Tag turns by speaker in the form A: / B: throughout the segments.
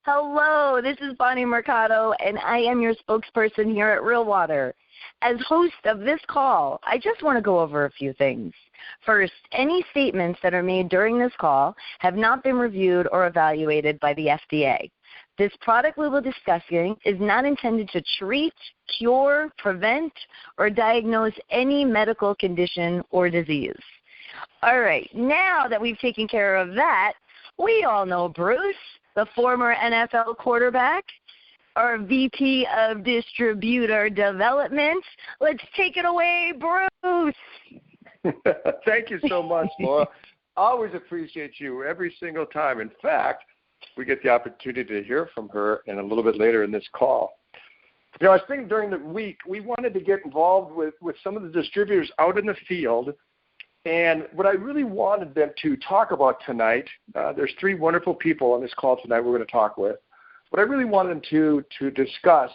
A: Hello, this is Bonnie Mercado, and I am your spokesperson here at Real Water. As host of this call, I just want to go over a few things. First, any statements that are made during this call have not been reviewed or evaluated by the FDA. This product we will be discussing is not intended to treat, cure, prevent, or diagnose any medical condition or disease. All right, now that we've taken care of that, we all know Bruce, the former NFL quarterback, our VP of Distributor Development. Let's take it away, Bruce.
B: Thank you so much, Laura. I always appreciate you every single time. In fact, we get the opportunity to hear from her and a little bit later in this call. I was thinking during the week, we wanted to get involved with some of the distributors out in the field. And what I really wanted them to talk about tonight, there's three wonderful people on this call tonight we're going to talk with. What I really wanted them to discuss,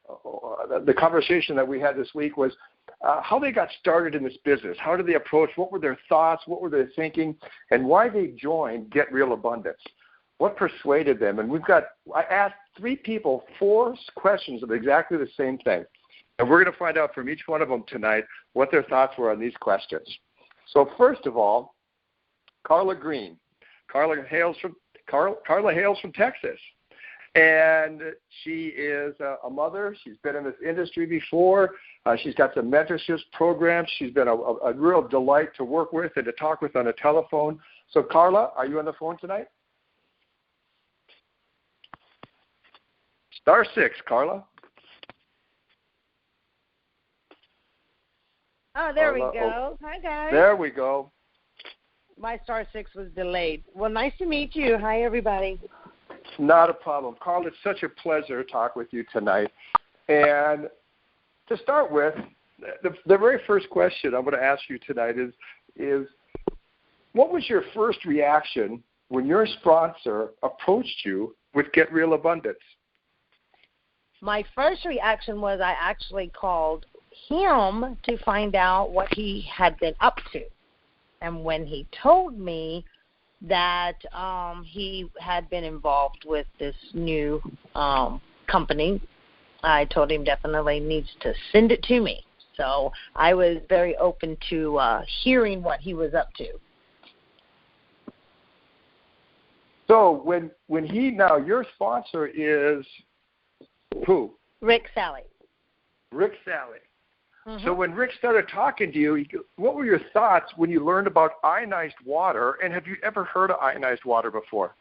B: the conversation that we had this week was how they got started in this business. How did they approach? What were their thoughts? What were they thinking? And why they joined Get Real Abundance. What persuaded them? And I asked three people 4 questions of exactly the same thing. And we're going to find out from each one of them tonight what their thoughts were on these questions. So first of all, Karla Green. Karla hails from Texas. And she is a mother. She's been in this industry before. She's got some mentorships programs. She's been a real delight to work with and to talk with on the telephone. So, Karla, are you on the phone tonight? Star 6, Karla.
C: Oh, there we go. Hi, guys.
B: There we go.
C: My star 6 was delayed. Well, nice to meet you. Hi, everybody.
B: Not a problem. Karla, it's such a pleasure to talk with you tonight. And to start with, the very first question I'm going to ask you tonight is what was your first reaction when your sponsor approached you with Get Real Abundance?
C: My first reaction was I actually called him to find out what he had been up to. And when he told me that he had been involved with this new company, I told him definitely needs to send it to me. So I was very open to hearing what he was up to.
B: So when your sponsor is who?
C: Rick Sally.
B: Rick Sally.
C: Mm-hmm.
B: So when Rick started talking to you, what were your thoughts when you learned about ionized water, and have you ever heard of ionized water before?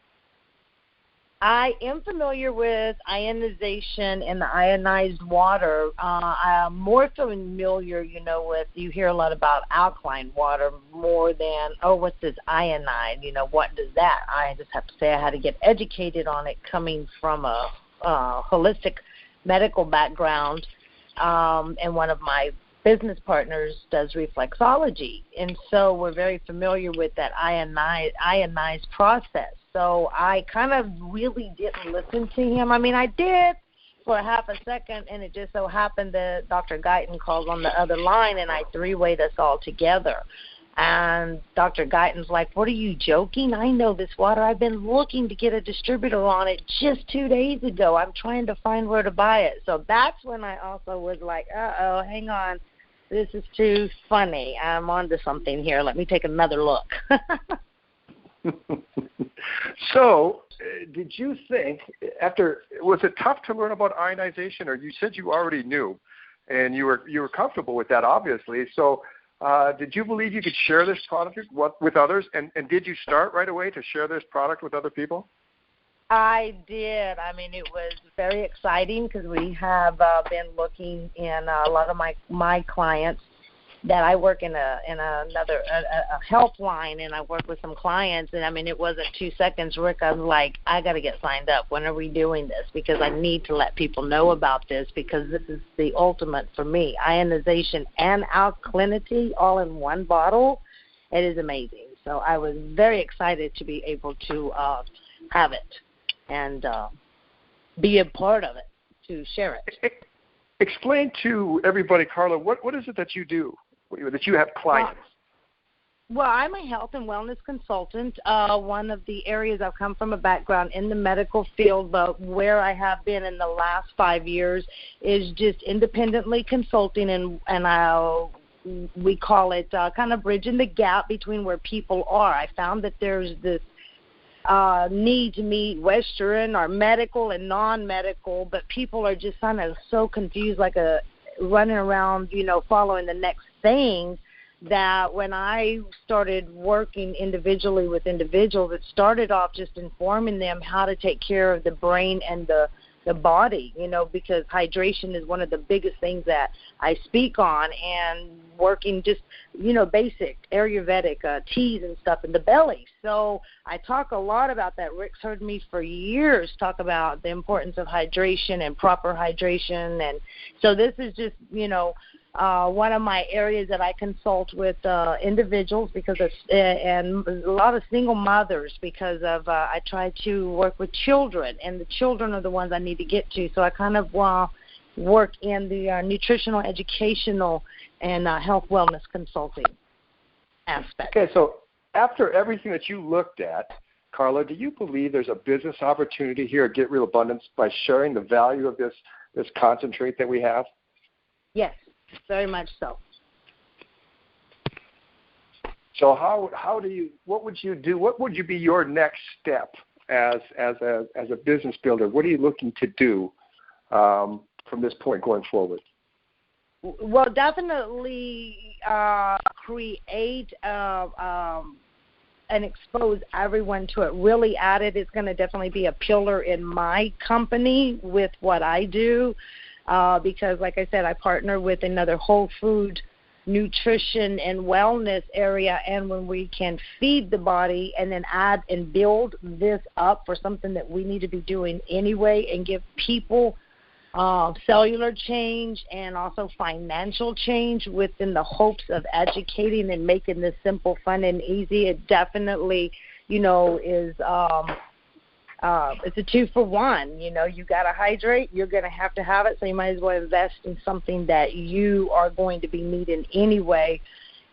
C: I am familiar with ionization and the ionized water. I'm more familiar, with, you hear a lot about alkaline water more than, what's this ionized? What does that? I just have to say I had to get educated on it coming from a holistic medical background. And one of my business partners does reflexology. And so we're very familiar with that ionized process. So I kind of really didn't listen to him. I mean, I did for a half a second, and it just so happened that Dr. Guyton called on the other line, and I three-wayed us all together. And Dr. Guyton's like, what are you joking? I know this water. I've been looking to get a distributor on it just 2 days ago. I'm trying to find where to buy it. So that's when I also was like, uh-oh, hang on. This is too funny. I'm onto something here. Let me take another look.
B: So did you think was it tough to learn about ionization, or you said you already knew and you were comfortable with that, obviously. So did you believe you could share this product with others, and did you start right away to share this product with other people?
C: I did. I mean, it was very exciting because we have been looking in a lot of my clients that I work in another helpline, and I work with some clients, and I mean, it wasn't 2 seconds, Rick, I was like, I got to get signed up. When are we doing this? Because I need to let people know about this, because this is the ultimate for me. Ionization and alkalinity all in one bottle. It is amazing. So I was very excited to be able to have it and be a part of it, to share it.
B: Explain to everybody, Karla, what is it that you do, that you have clients?
C: Well, I'm a health and wellness consultant. One of the areas I've come from a background in the medical field, but where I have been in the last 5 years is just independently consulting, and we call it kind of bridging the gap between where people are. I found that there's this need to meet Western or medical and non-medical, but people are just kind of so confused, like running around, following the next thing, that when I started working individually with individuals, it started off just informing them how to take care of the brain and the body, because hydration is one of the biggest things that I speak on, and working just, basic Ayurvedic teas and stuff in the belly. So I talk a lot about that. Rick's heard me for years talk about the importance of hydration and proper hydration. And so this is just, one of my areas that I consult with individuals because and a lot of single mothers, because of I try to work with children, and the children are the ones I need to get to. So I kind of work in the nutritional, educational, and health wellness consulting aspect.
B: Okay, so after everything that you looked at, Karla, do you believe there's a business opportunity here at Get Real Abundance by sharing the value of this concentrate that we have?
C: Yes. Very much so.
B: So what would you do? What would be your next step as a business builder? What are you looking to do from this point going forward?
C: Well, definitely create and expose everyone to it. Really at it is going to definitely be a pillar in my company with what I do. Because, like I said, I partner with another whole food nutrition and wellness area, and when we can feed the body and then add and build this up for something that we need to be doing anyway, and give people cellular change and also financial change within the hopes of educating and making this simple, fun, and easy, it definitely, is it's a 2-for-1. You got to hydrate. You're going to have it, so you might as well invest in something that you are going to be needing anyway,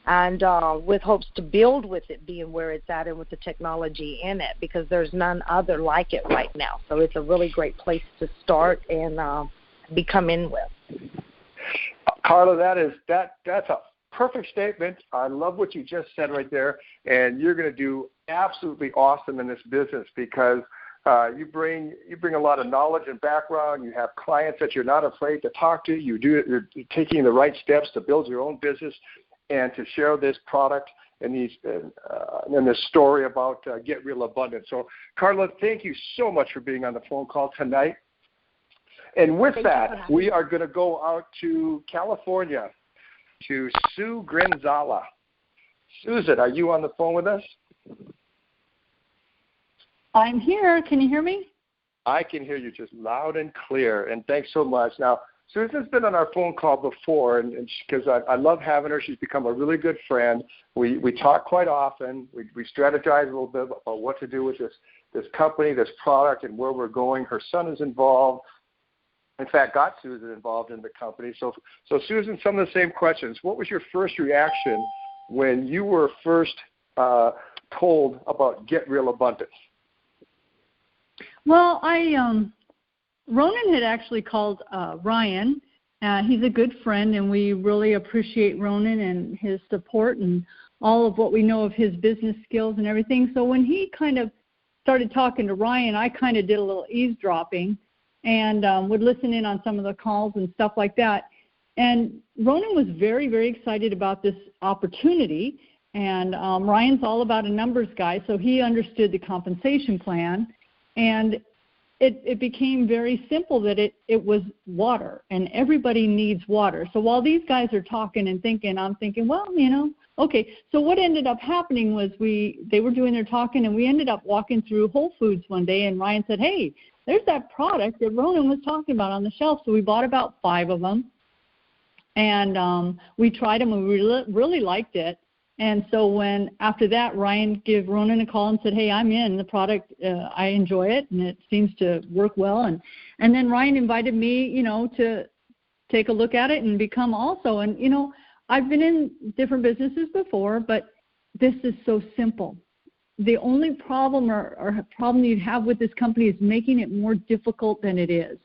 C: and with hopes to build with it being where it's at and with the technology in it, because there's none other like it right now. So it's a really great place to start and become in with.
B: Karla, that's a perfect statement. I love what you just said right there, and you're going to do absolutely awesome in this business because you bring a lot of knowledge and background. You have clients that you're not afraid to talk to. You're taking the right steps to build your own business and to share this product and this story about Get Real Abundance. So, Karla, thank you so much for being on the phone call tonight. And with that, we are going to go out to California to Sue Granzella. Susan, are you on the phone with us?
D: I'm here. Can you hear me?
B: I can hear you just loud and clear, and thanks so much. Now, Susan's been on our phone call before, and because I love having her. She's become a really good friend. We talk quite often. We strategize a little bit about what to do with this company, this product, and where we're going. Her son is involved. In fact, got Susan involved in the company. So Susan, some of the same questions. What was your first reaction when you were first told about Get Real Abundance?
D: Well, Ronan had actually called Ryan. He's a good friend, and we really appreciate Ronan and his support and all of what we know of his business skills and everything. So when he kind of started talking to Ryan, I kind of did a little eavesdropping and would listen in on some of the calls and stuff like that. And Ronan was very, very excited about this opportunity. And Ryan's all about a numbers guy, so he understood the compensation plan. And it became very simple that it was water, and everybody needs water. So while these guys are talking and thinking, I'm thinking, well, okay. So what ended up happening was they were doing their talking, and we ended up walking through Whole Foods one day, and Ryan said, hey, there's that product that Ronan was talking about on the shelf. So we bought about 5 of them, and we tried them, and we really liked it. And so after that, Ryan gave Ronan a call and said, hey, I'm in the product. I enjoy it, and it seems to work well. And then Ryan invited me, to take a look at it and become also. And, I've been in different businesses before, but this is so simple. The only problem or problem you'd have with this company is making it more difficult than it is.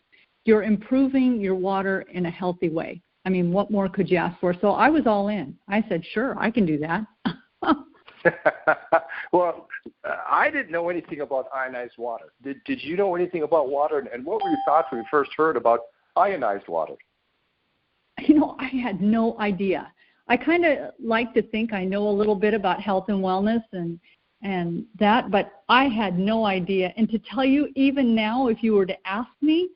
D: You're improving your water in a healthy way. I mean, what more could you ask for? So I was all in. I said, sure, I can do that.
B: Well, I didn't know anything about ionized water. Did you know anything about water? And what were your thoughts when you first heard about ionized water?
D: You know, I had no idea. I kind of like to think I know a little bit about health and wellness and that, but I had no idea. And to tell you, even now, if you were to ask me,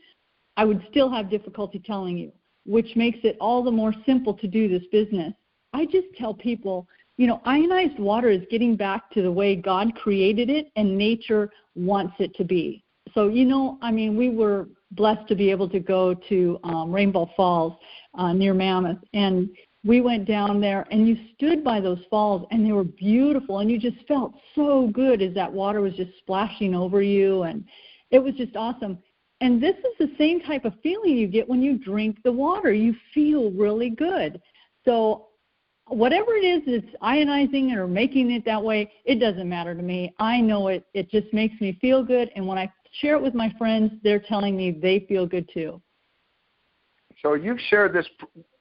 D: I would still have difficulty telling you, which makes it all the more simple to do this business. I just tell people, you know, ionized water is getting back to the way God created it and nature wants it to be. So, you know, I mean, we were blessed to be able to go to Rainbow Falls near Mammoth, and we went down there, and you stood by those falls, and they were beautiful, and you just felt so good as that water was just splashing over you, and it was just awesome. And this is the same type of feeling you get when you drink the water. You feel really good. So whatever it is that's ionizing or making it that way, it doesn't matter to me. I know it. It just makes me feel good, and when I share it with my friends, they're telling me they feel good too.
B: So you've shared this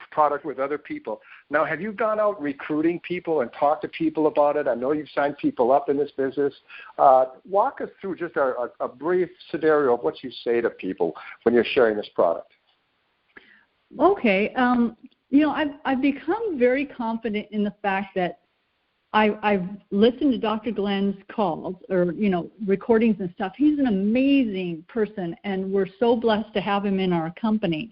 B: product with other people. Now, have you gone out recruiting people and talked to people about it? I know you've signed people up in this business. Walk us through just a brief scenario of what you say to people when you're sharing this product.
D: Okay. You know, I've become very confident in the fact that I've listened to Dr. Glenn's calls or, you know, recordings and stuff. He's an amazing person, and we're so blessed to have him in our company.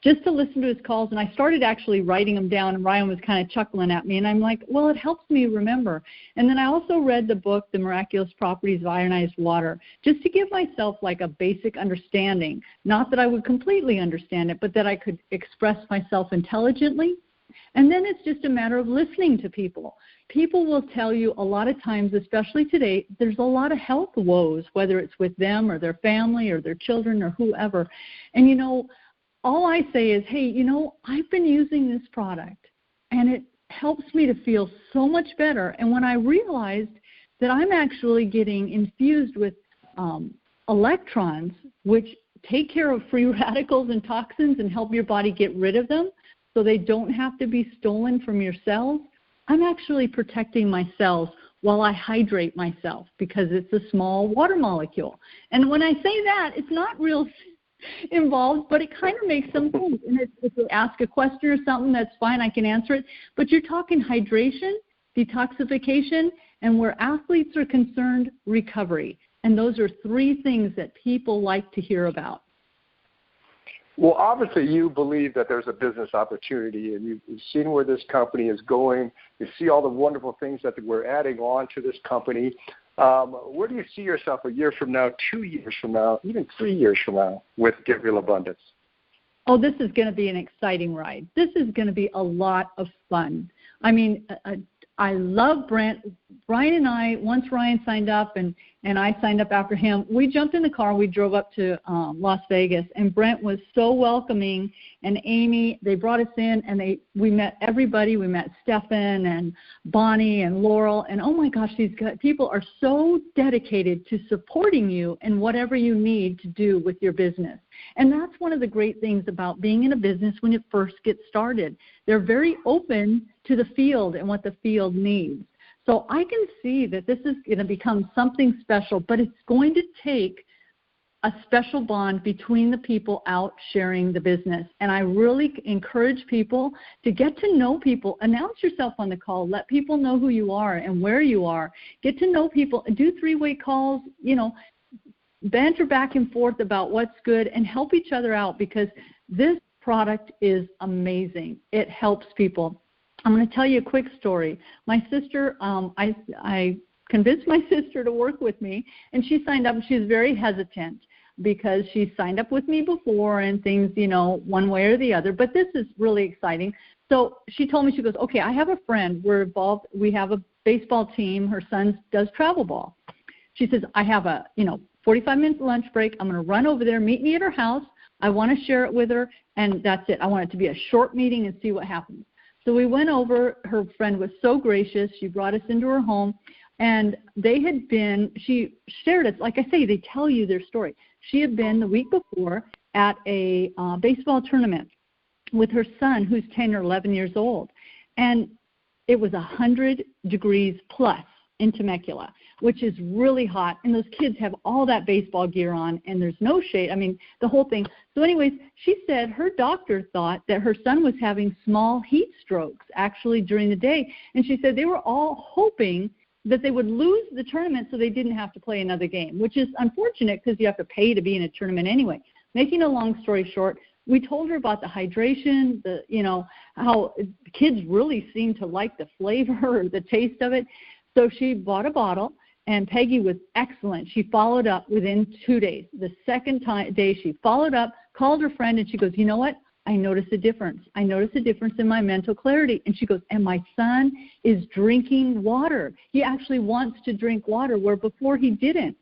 D: Just to listen to his calls, and I started actually writing them down, and Ryan was kind of chuckling at me, and I'm like, well, it helps me remember. And then I also read the book, The Miraculous Properties of Ionized Water, just to give myself like a basic understanding, not that I would completely understand it, but that I could express myself intelligently. And then it's just a matter of listening to people. People will tell you a lot of times, especially today, there's a lot of health woes, whether it's with them or their family or their children or whoever. And, you know, all I say is, hey, you know, I've been using this product, and it helps me to feel so much better. And when I realized that I'm actually getting infused with electrons, which take care of free radicals and toxins and help your body get rid of them so they don't have to be stolen from your cells, I'm actually protecting my cells while I hydrate myself because it's a small water molecule. And when I say that, it's not real involved, but it kind of makes some sense. And if you ask a question or something, that's fine, I can answer it. But you're talking hydration, detoxification, and where athletes are concerned, recovery. And those are three things that people like to hear about.
B: Well, obviously you believe that there's a business opportunity, and you've seen where this company is going. You see all the wonderful things that we're adding on to this company. Where do you see yourself a year from now, 2 years from now, even 3 years from now with Get Real Abundance?
D: Oh, this is going to be an exciting ride. This is going to be a lot of fun. I mean, I love Brent. Ryan and I, once Ryan signed up and I signed up after him, we jumped in the car, we drove up to Las Vegas, and Brent was so welcoming, and Amy, they brought us in, and we met everybody. We met Stefan and Bonnie and Laurel, and oh my gosh, these people are so dedicated to supporting you in whatever you need to do with your business. And that's one of the great things about being in a business when it first gets started. They're very open to the field and what the field needs. So I can see that this is going to become something special, but it's going to take a special bond between the people out sharing the business. And I really encourage people to get to know people. Announce yourself on the call. Let people know who you are and where you are. Get to know people. Do three-way calls, you know, banter back and forth about what's good and help each other out, because this product is amazing. It helps people. I'm going to tell you a quick story. My sister, I convinced my sister to work with me, and she signed up, and she was very hesitant because she signed up with me before and things, you know, one way or the other, but this is really exciting. So she told me, she goes, okay, I have a friend. We're involved. We have a baseball team. Her son does travel ball. She says, I have a, 45-minute lunch break. I'm going to run over there, meet me at her house. I want to share it with her, and that's it. I want it to be a short meeting and see what happens. So we went over. Her friend was so gracious. She brought us into her home. And she shared it. Like I say, they tell you their story. She had been the week before at a baseball tournament with her son, who's 10 or 11 years old. And it was 100 degrees plus in Temecula, which is really hot. And those kids have all that baseball gear on, and there's no shade. I mean, the whole thing. So anyways, she said her doctor thought that her son was having small heat strokes actually during the day. And she said they were all hoping that they would lose the tournament so they didn't have to play another game, which is unfortunate because you have to pay to be in a tournament anyway. Making a long story short, we told her about the hydration, how kids really seem to like the flavor or the taste of it. So she bought a bottle, and Peggy was excellent. She followed up within 2 days. The second day she followed up, called her friend, and she goes, you know what? I noticed a difference. I noticed a difference in my mental clarity. And she goes, and my son is drinking water. He actually wants to drink water where before he didn't.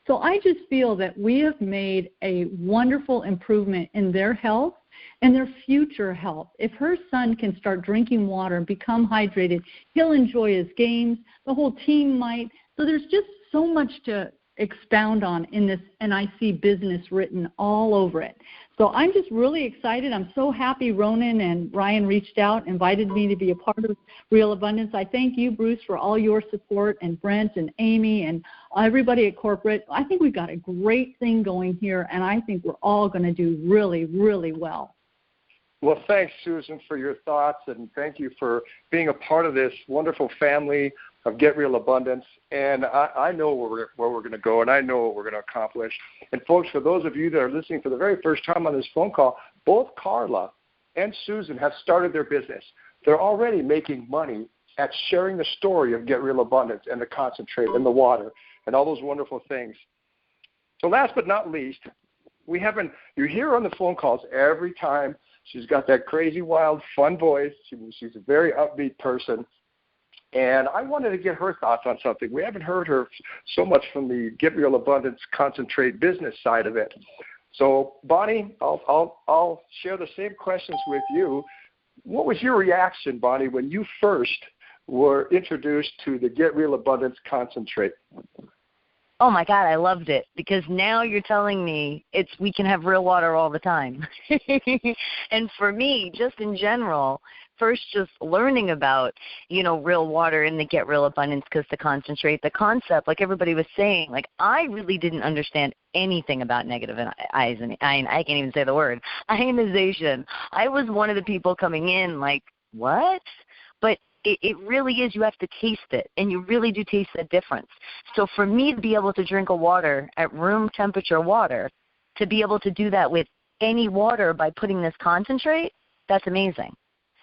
D: So I just feel that we have made a wonderful improvement in their health and their future health. If her son can start drinking water and become hydrated, he'll enjoy his games. The whole team might. So there's just so much to expound on in this, and I see business written all over it. So I'm just really excited. I'm so happy Ronan and Ryan reached out, invited me to be a part of Real Abundance. I thank you, Bruce, for all your support, and Brent and Amy and everybody at corporate. I think we've got a great thing going here, and I think we're all going to do really, really well.
B: Well, thanks, Susan, for your thoughts, and thank you for being a part of this wonderful family of Get Real Abundance. And I know where we're going to go, and I know what we're going to accomplish. And, folks, for those of you that are listening for the very first time on this phone call, both Karla and Susan have started their business. They're already making money at sharing the story of Get Real Abundance and the concentrate and the water and all those wonderful things. So last but not least, you hear her on the phone calls every time. She's got that crazy, wild, fun voice. She's a very upbeat person. And I wanted to get her thoughts on something. We haven't heard her so much from the Get Real Abundance Concentrate business side of it. So, Bonnie, I'll share the same questions with you. What was your reaction, Bonnie, when you first were introduced to the Get Real Abundance Concentrate?
A: Oh, my God, I loved it, because now you're telling me we can have real water all the time. And for me, just in general, first just learning about, real water in the Get Real Abundance, because the concept, like everybody was saying, like I really didn't understand anything about negative I can't even say the word, ionization. I was one of the people coming in like, what? But it really is, you have to taste it, and you really do taste the difference. So for me to be able to drink a water at room temperature water, to be able to do that with any water by putting this concentrate, that's amazing.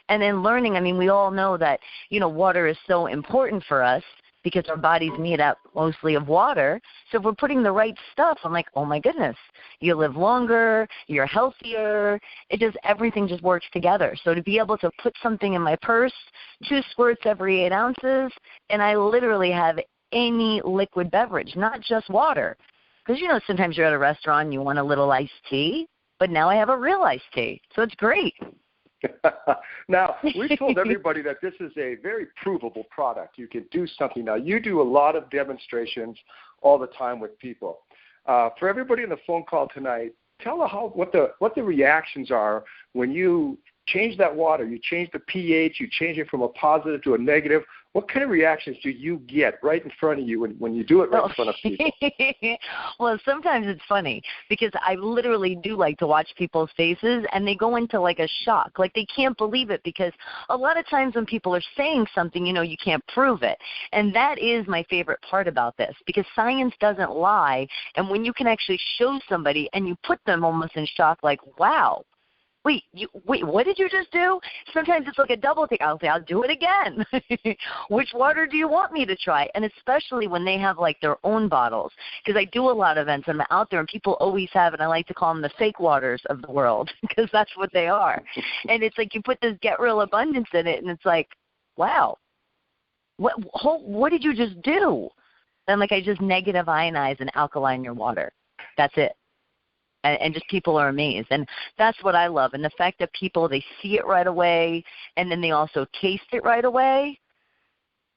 A: And then learning, we all know that, water is so important for us because our body's made up mostly of water. So if we're putting the right stuff, I'm like, oh my goodness, you live longer, you're healthier. Everything just works together. So to be able to put something in my purse, 2 squirts every 8 ounces, and I literally have any liquid beverage, not just water. Because, sometimes you're at a restaurant and you want a little iced tea, but now I have a real iced tea. So it's great.
B: Now, we've told everybody that this is a very provable product. You can do something. Now, you do a lot of demonstrations all the time with people. For everybody on the phone call tonight, tell what the reactions are when you change that water. You change the pH. You change it from a positive to a negative. What kind of reactions do you get right in front of you when you do it right in front of people?
A: Well, sometimes it's funny because I literally do like to watch people's faces, and they go into like a shock. Like they can't believe it, because a lot of times when people are saying something, you can't prove it. And that is my favorite part about this, because science doesn't lie. And when you can actually show somebody and you put them almost in shock, like, wow. Wait, what did you just do? Sometimes it's like a double take. I'll say, I'll do it again. Which water do you want me to try? And especially when they have like their own bottles, because I do a lot of events and I'm out there and people always have, and I like to call them the fake waters of the world, because that's what they are. And it's like you put this Get Real Abundance in it, and it's like, wow, what did you just do? And like I just negative ionize and alkaline your water. That's it. and just people are amazed. And that's what I love. And the fact that people, they see it right away, and then they also taste it right away.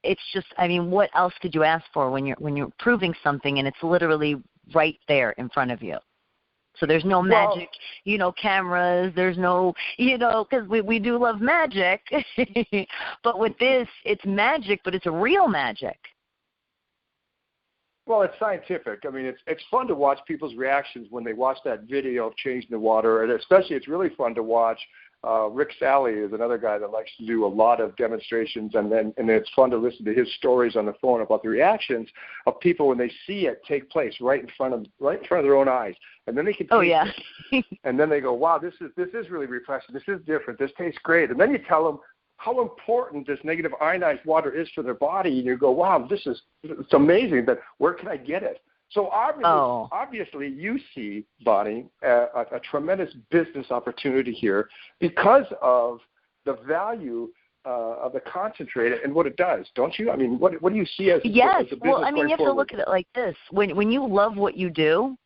A: It's just, I mean, what else could you ask for when you're proving something and it's literally right there in front of you? So there's no magic, cameras. There's no, because we do love magic. But with this, it's magic, but it's real magic.
B: Well, it's scientific. I mean, it's fun to watch people's reactions when they watch that video of changing the water, and especially it's really fun to watch. Rick Sally is another guy that likes to do a lot of demonstrations, and it's fun to listen to his stories on the phone about the reactions of people when they see it take place right in front of their own eyes, and then they can taste it, and then they go, "Wow, this is really refreshing. This is different. This tastes great." And then you tell them how important this negative ionized water is for their body, and you go, "Wow, it's amazing. But where can I get it?" So obviously you see, Bonnie, a tremendous business opportunity here because of the value of the concentrate and what it does, don't you? I mean, what do you see as a business
A: well, I mean, you have
B: forward?
A: to look at it like this. When you love what you do,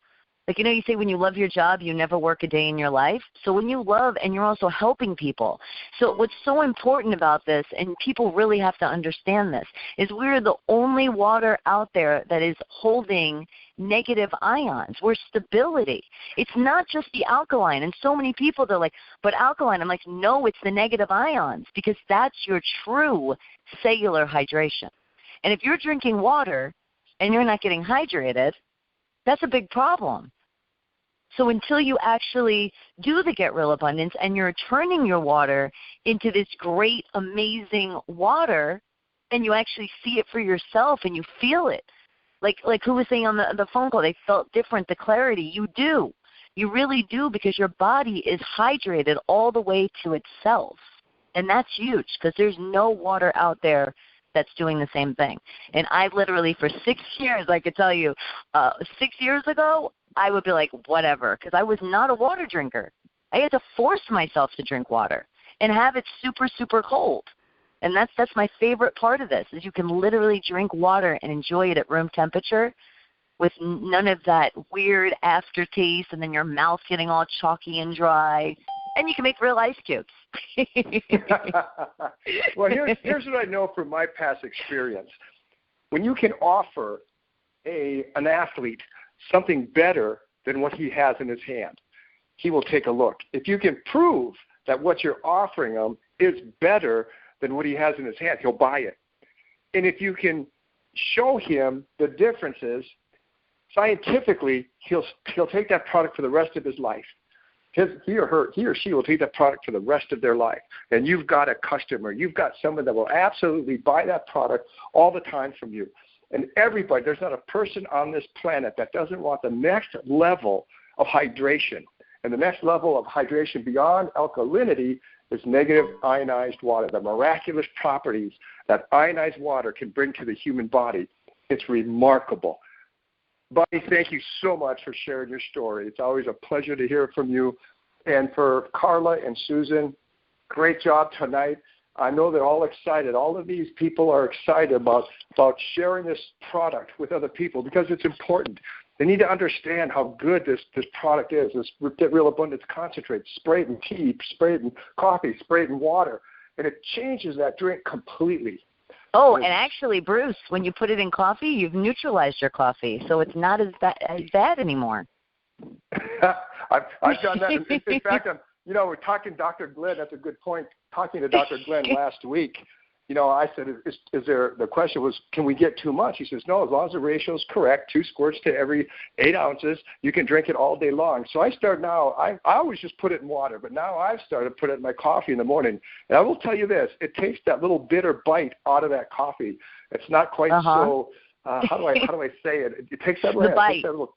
A: like, you say when you love your job, you never work a day in your life. So when you love and you're also helping people. So what's so important about this, and people really have to understand this, is we're the only water out there that is holding negative ions. We're stability. It's not just the alkaline. And so many people, they're like, but alkaline. I'm like, no, it's the negative ions, because that's your true cellular hydration. And if you're drinking water and you're not getting hydrated, that's a big problem. So until you actually do the Get Real Abundance and you're turning your water into this great, amazing water, and you actually see it for yourself and you feel it, like who was saying on the phone call, they felt different, the clarity. You do. You really do, because your body is hydrated all the way to itself. And that's huge, because there's no water out there that's doing the same thing. And I literally, for 6 years, I could tell you, 6 years ago, I would be like, whatever, because I was not a water drinker. I had to force myself to drink water and have it super, super cold. And that's my favorite part of this, is you can literally drink water and enjoy it at room temperature with none of that weird aftertaste and then your mouth getting all chalky and dry. And you can make real ice cubes.
B: Well, here's what I know from my past experience. When you can offer an athlete something better than what he has in his hand, he will take a look. If you can prove that what you're offering him is better than what he has in his hand, he'll buy it. And if you can show him the differences, scientifically, he'll take that product for the rest of his life. He or she will take that product for the rest of their life. And you've got a customer. You've got someone that will absolutely buy that product all the time from you. And everybody, there's not a person on this planet that doesn't want the next level of hydration. And the next level of hydration beyond alkalinity is negative ionized water, the miraculous properties that ionized water can bring to the human body. It's remarkable. Bonnie, thank you so much for sharing your story. It's always a pleasure to hear from you. And for Karla and Susan, great job tonight. I know they're all excited. All of these people are excited about sharing this product with other people because it's important. They need to understand how good this product is, this Get Real Abundance concentrate, sprayed in tea, sprayed in coffee, sprayed in water. And it changes that drink completely.
A: Oh, and actually, Bruce, when you put it in coffee, you've neutralized your coffee, so it's not as bad anymore.
B: I've done that. In fact, we're talking to Dr. Glenn. That's a good point. Talking to Dr. Glenn last week, I said, is there, the question was, can we get too much? He says, no, as long as the ratio is correct, 2 squirts to every 8 ounces, you can drink it all day long. So I start now, I always just put it in water, but now I've started to put it in my coffee in the morning. And I will tell you this, it takes that little bitter bite out of that coffee. It's not quite so, how do I say it? It takes that,
A: the bite.
B: The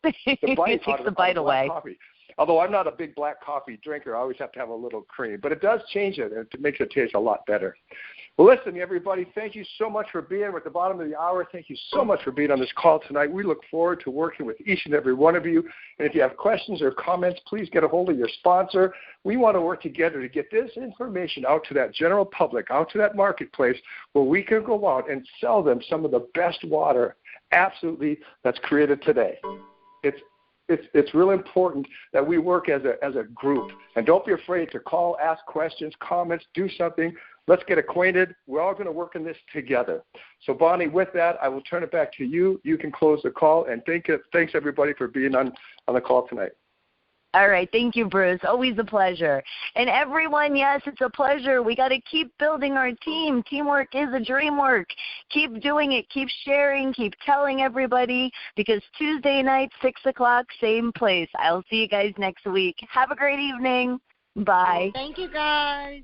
B: bite
A: it takes the bite away.
B: Coffee. Although I'm not a big black coffee drinker, I always have to have a little cream. But it does change it, and it makes it taste a lot better. Well, listen, everybody, thank you so much for being at the bottom of the hour. Thank you so much for being on this call tonight. We look forward to working with each and every one of you. And if you have questions or comments, please get a hold of your sponsor. We want to work together to get this information out to that general public, out to that marketplace, where we can go out and sell them some of the best water, absolutely, that's created today. It's it's really important that we work as a group. And don't be afraid to call, ask questions, comments, do something. Let's get acquainted. We're all going to work in this together. So, Bonnie, with that, I will turn it back to you. You can close the call. And thanks, everybody, for being on the call tonight.
A: All right. Thank you, Bruce. Always a pleasure. And everyone, yes, it's a pleasure. We got to keep building our team. Teamwork is a dream work. Keep doing it. Keep sharing. Keep telling everybody, because Tuesday night, 6 o'clock, same place. I'll see you guys next week. Have a great evening. Bye.
C: Thank you, guys.